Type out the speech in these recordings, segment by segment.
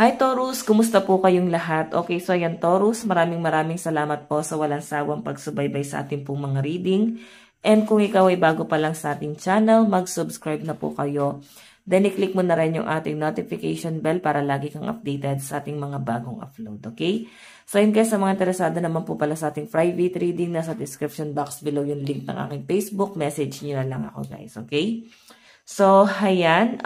Hi Taurus, kumusta po kayong lahat? Okay, so ayan Taurus, maraming salamat po sa walang sawang pagsubaybay sa ating pong mga reading. And kung ikaw ay bago pa lang sa ating channel, mag-subscribe na po kayo. Then i-click mo na rin yung ating notification bell para lagi kang updated sa ating mga bagong upload, okay? So ayun guys, sa mga interesado naman po pala sa ating private reading, nasa description box below yung link ng aking Facebook, message nyo na lang ako guys, okay? So, ayan,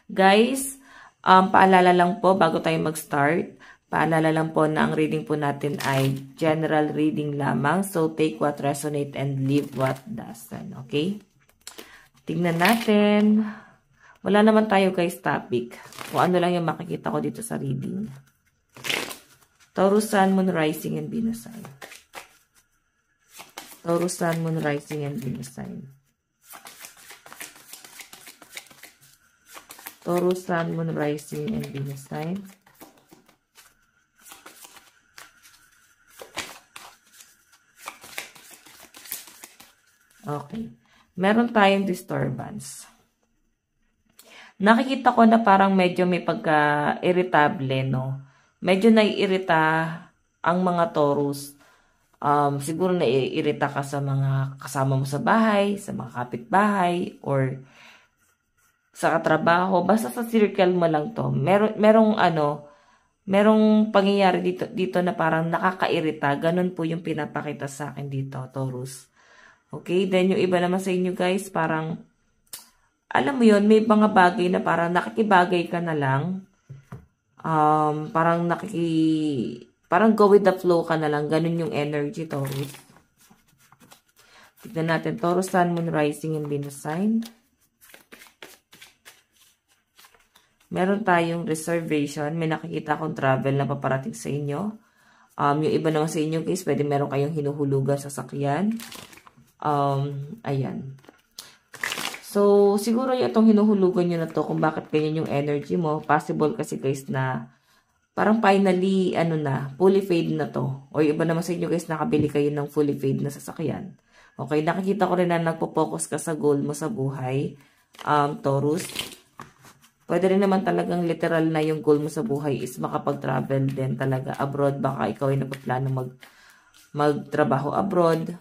guys, paalala lang po bago tayo mag-start, paalala lang po na ang reading po natin ay general reading lamang. So, take what resonate and leave what doesn't. Okay? Tingnan natin. Wala naman tayo guys topic. Kung ano lang yung makikita ko dito sa reading. Taurus, Sun, Moon, Rising, and Venus sign. Taurus, Sun, Moon, Rising, and Venus sign. Taurus, Sun, Moon, Rising, and Venus sign. Okay. Meron tayong disturbance. Nakikita ko na parang medyo may pagka-irritable, no? Medyo naiirita ang mga Taurus. Siguro naiirita ka sa mga kasama mo sa bahay, sa mga kapitbahay, or sa katrabaho, basta sa circle mo lang to. Merong pangyayari dito na parang nakakairita. Ganun po yung pinapakita sa akin dito, Taurus. Okay, then yung iba naman sa inyo guys, parang, alam mo yun, may mga bagay na parang nakikibagay ka na lang. Parang go with the flow ka na lang. Ganun yung energy, Taurus. Tignan natin, Taurus, Sun, Moon, Rising, and Venus sign. Meron tayong reservation. May nakikita akong travel na paparating sa inyo. Yung iba naman sa inyo guys, pwede meron kayong hinuhulugan sa sakyan. Ayan. So, siguro yung itong hinuhulugan nyo na to kung bakit ganyan yung energy mo. Possible kasi guys na parang finally, fully fade na to. O yung iba naman sa inyo guys, nakabili kayo ng fully fade na sasakyan. Okay, nakikita ko rin na nagpo-focus ka sa goal mo sa buhay, Taurus. Pwede rin naman talagang literal na yung goal mo sa buhay is makapag-travel din talaga abroad. Baka ikaw ay napaplano magtrabaho abroad.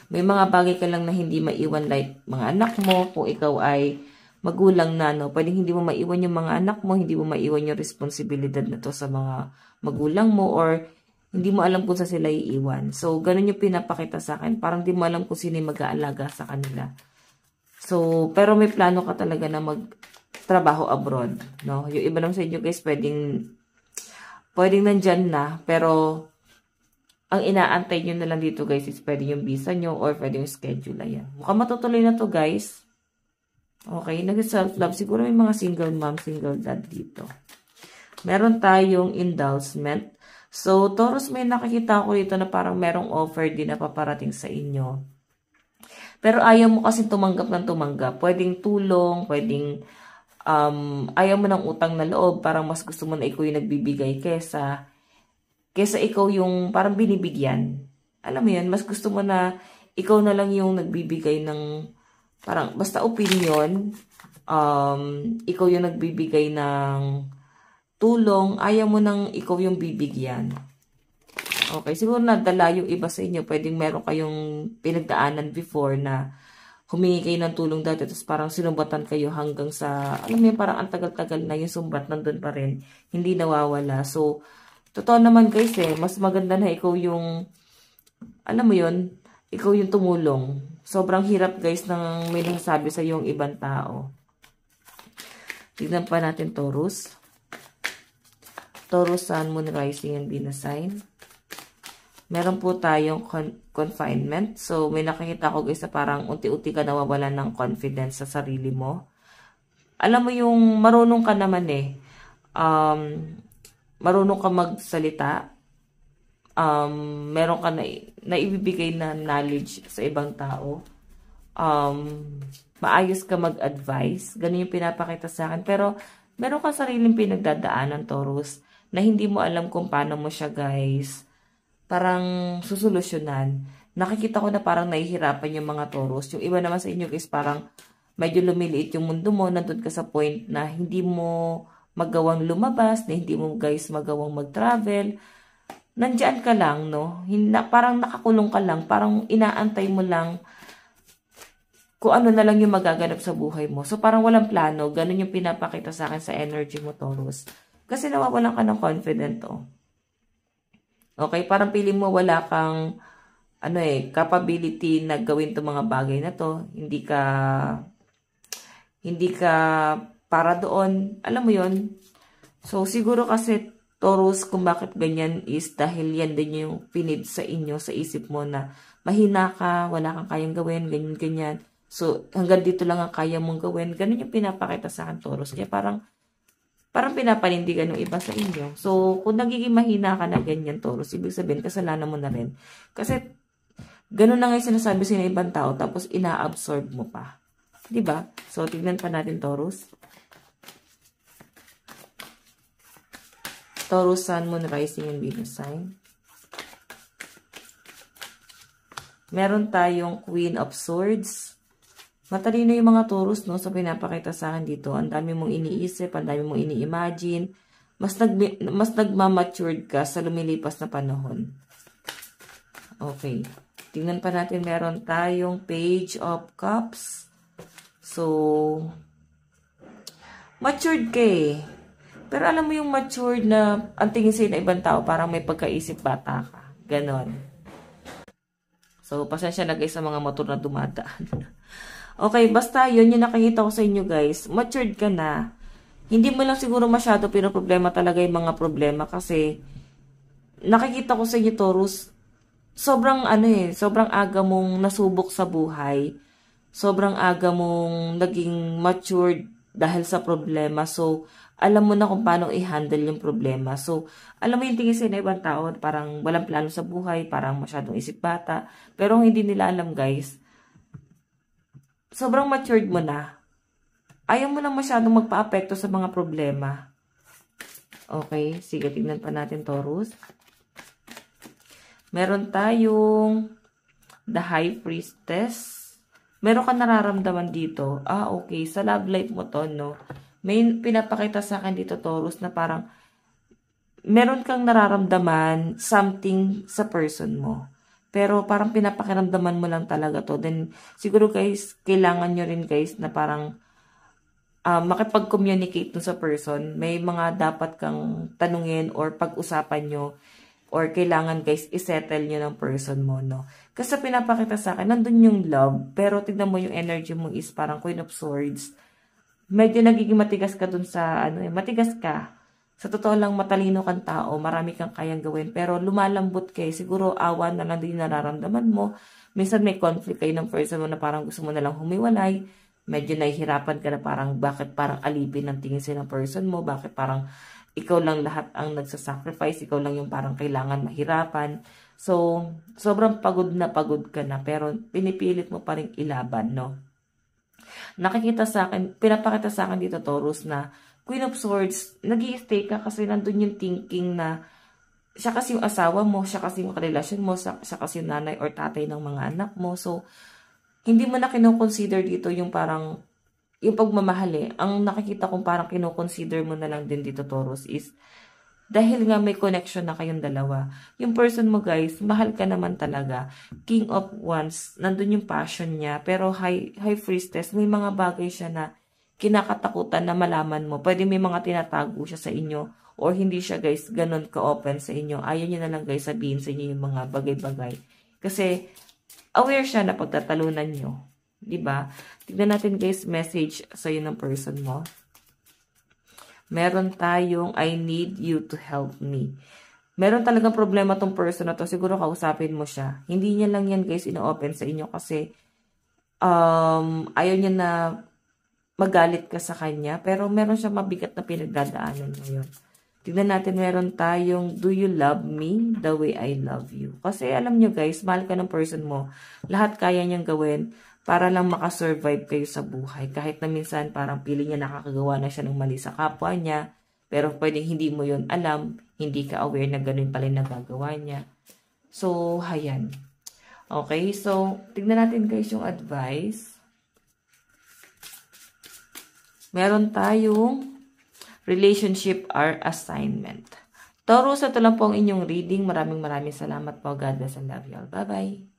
May mga bagay ka lang na hindi maiwan like mga anak mo. Kung ikaw ay magulang na, no? Pwedeng hindi mo maiwan yung mga anak mo, hindi mo maiwan yung responsibilidad na to sa mga magulang mo, or hindi mo alam kung sa sila iiwan. So, ganun yung pinapakita sa akin. Parang di mo alam kung sino yung mag-aalaga sa kanila. So, pero may plano ka talaga na magtrabaho abroad, no? Yung iba naman sa inyo guys, pwedeng nandyan na, pero ang inaantay nyo na lang dito guys is pwede yung visa nyo or pwede yung schedule. Ayan. Mukhang matutuloy na to guys. Okay, nag-self-love. Siguro may mga single mom, single dad dito. Meron tayong indulgement. So, Taurus, may nakikita ko dito na parang merong offer din na paparating sa inyo. Pero ayaw mo kasi tumanggap ng tumanggap. Pwedeng tulong, pwedeng ayaw mo ng utang na loob. Parang mas gusto mo na ikaw yung nagbibigay kesa ikaw yung parang binibigyan. Alam mo yun, mas gusto mo na ikaw na lang yung nagbibigay ng parang basta opinion. Ikaw yung nagbibigay ng tulong. Ayaw mo nang ikaw yung bibigyan. Okay, siguro nadala yung iba sa inyo. Pwedeng meron kayong pinagdaanan before na humingi kayo ng tulong dati. Tapos parang sinumbatan kayo hanggang sa, alam mo yun, parang ang tagal-tagal na yung sumbat nandun pa rin. Hindi nawawala. So, totoo naman guys mas maganda na ikaw yung, alam mo yun, ikaw yung tumulong. Sobrang hirap guys nang may nasasabi sa yung ibang tao. Tignan pa natin Taurus. Taurus, Sun, Moon, Rising, and Venus sign. Meron po tayong confinement. So, may nakikita ko guys na parang unti-unti ka nawawalan ng confidence sa sarili mo. Alam mo yung marunong ka naman marunong ka magsalita. Meron ka na ibibigay na knowledge sa ibang tao. Maayos ka mag-advise. Ganun yung pinapakita sa akin. Pero, meron ka sariling pinagdadaanan, Taurus, na hindi mo alam kung paano mo siya guys parang susolusyonan. Nakikita ko na parang nahihirapan yung mga Taurus. Yung iba naman sa inyo guys parang medyo lumiliit yung mundo mo, nandun ka sa point na hindi mo magawang lumabas, na hindi mo guys magawang mag-travel. Nandiyan ka lang, no? Parang nakakulong ka lang, parang inaantay mo lang kung ano na lang yung magaganap sa buhay mo. So, parang walang plano. Ganun yung pinapakita sa akin sa energy mo, Taurus. Kasi nawawalan ka ng confident, oh. Okay? Parang piling mo wala kang, capability na gawin itong mga bagay na to. Hindi ka para doon. Alam mo yon. So, siguro kasi, Taurus, kung bakit ganyan is dahil yan din yung pinid sa inyo, sa isip mo na mahina ka, wala kang kayang gawin, ganyan-ganyan. So, hanggang dito lang ang kaya mong gawin. Ganun yung pinapakita sa akin, Taurus. Kaya parang pinapanindigan yung iba sa inyo. So, kung nagiging mahina ka na ganyan, Taurus, ibig sabihin, kasalanan mo na rin. Kasi, ganun na nga yung sinasabi sa ibang tao, tapos ina-absorb mo pa. Diba? So, tignan pa natin, Taurus. Taurus, Sun, Moon, Rising, and Venus sign. Meron tayong Queen of Swords. Matalino yung mga Taurus, no? So, pinapakita sa akin dito. Ang dami mong iniisip, ang dami mong ini-imagine. Mas nagmamatured ka sa lumilipas na panahon. Okay. Tingnan pa natin, meron tayong Page of Cups. So, matured ka eh. Pero alam mo yung matured na ang tingin sa'yo na ibang tao, parang may pagkaisip bata ka. Ganon. So, pasensya na guys sa mga motor na dumadaan. Okay, basta yun yung nakikita ko sa inyo guys. Matured ka na. Hindi mo lang siguro masyado pinoproblema talaga yung mga problema kasi nakikita ko sa inyo Taurus, sobrang sobrang aga mong nasubok sa buhay. Sobrang aga mong naging matured dahil sa problema. So, alam mo na kung paano i-handle yung problema. So, alam mo yung tingin sa ibang tao, parang walang plano sa buhay, parang masyadong isip bata. Pero hindi nila alam guys, sobrang matured mo na. Ayaw mo na masyadong magpa-apekto sa mga problema. Okay, sige, tignan pa natin Taurus. Meron tayong The High Priestess. Meron ka nararamdaman dito. Okay, sa love life mo to, no? May pinapakita sa akin dito, Taurus, na parang meron kang nararamdaman something sa person mo. Pero parang pinapakiramdaman mo lang talaga to. Then, siguro guys, kailangan nyo rin guys na parang makipag-communicate dun sa person. May mga dapat kang tanungin or pag-usapan nyo. Or kailangan guys, isettle nyo ng person mo, no? Kasi pinapakita sa akin, nandun yung love. Pero tignan mo yung energy mo is parang Queen of Swords. Medyo nagiging matigas ka dun sa, matigas ka. Sa totoo lang, matalino kang tao, marami kang kayang gawin, pero lumalambot kayo. Siguro, awa na lang din nararamdaman mo. Minsan may conflict kayo ng person mo na parang gusto mo na lang humiwalay. Medyo nahihirapan ka na parang, bakit parang alipin ang tingin sa ng person mo? Bakit parang ikaw lang lahat ang nagsasacrifice? Ikaw lang yung parang kailangan mahirapan. So, sobrang pagod ka na, pero pinipilit mo pa rin ilaban, no? Pinapakita sa akin dito, Taurus, na Queen of Swords, nag-i-stay ka kasi nandun yung thinking na siya kasi yung asawa mo, siya kasi yung karelasyon mo, siya kasi yung nanay or tatay ng mga anak mo. So, hindi mo na kinoconsider dito yung parang, yung pagmamahal eh. Ang nakikita kong parang kinoconsider mo na lang din dito, Taurus, is dahil nga may connection na kayong dalawa. Yung person mo guys, mahal ka naman talaga. King of Wands, nandun yung passion niya. Pero High Priestess, may mga bagay siya na kinakatakutan na malaman mo. Pwede may mga tinatago siya sa inyo. Or hindi siya guys, ganun ka-open sa inyo. Ayaw niya na lang guys sabihin sa inyo yung mga bagay-bagay. Kasi aware siya na pagtatalunan nyo. Diba? Tignan natin guys, message sa ng person mo. Meron tayong, I need you to help me. Meron talagang problema tong person na to. Siguro kausapin mo siya. Hindi niya lang yan guys ino-open sa inyo kasi ayaw niya na magalit ka sa kanya. Pero meron siya mabigat na pinagdadaanan ngayon. Tignan natin, meron tayong, do you love me the way I love you? Kasi alam nyo guys, mahal ka ng person mo. Lahat kaya niyang gawin para lang makasurvive kayo sa buhay. Kahit na minsan parang pili niya nakakagawa na siya ng mali sa kapwa niya. Pero pwedeng hindi mo yun alam. Hindi ka aware na ganun pala yung nagagawa niya. So, hayan. Okay, so tignan natin guys yung advice. meron tayong relationship or assignment. Taurus, ito lang po ang inyong reading. Maraming salamat po. God bless and love you all. Bye-bye.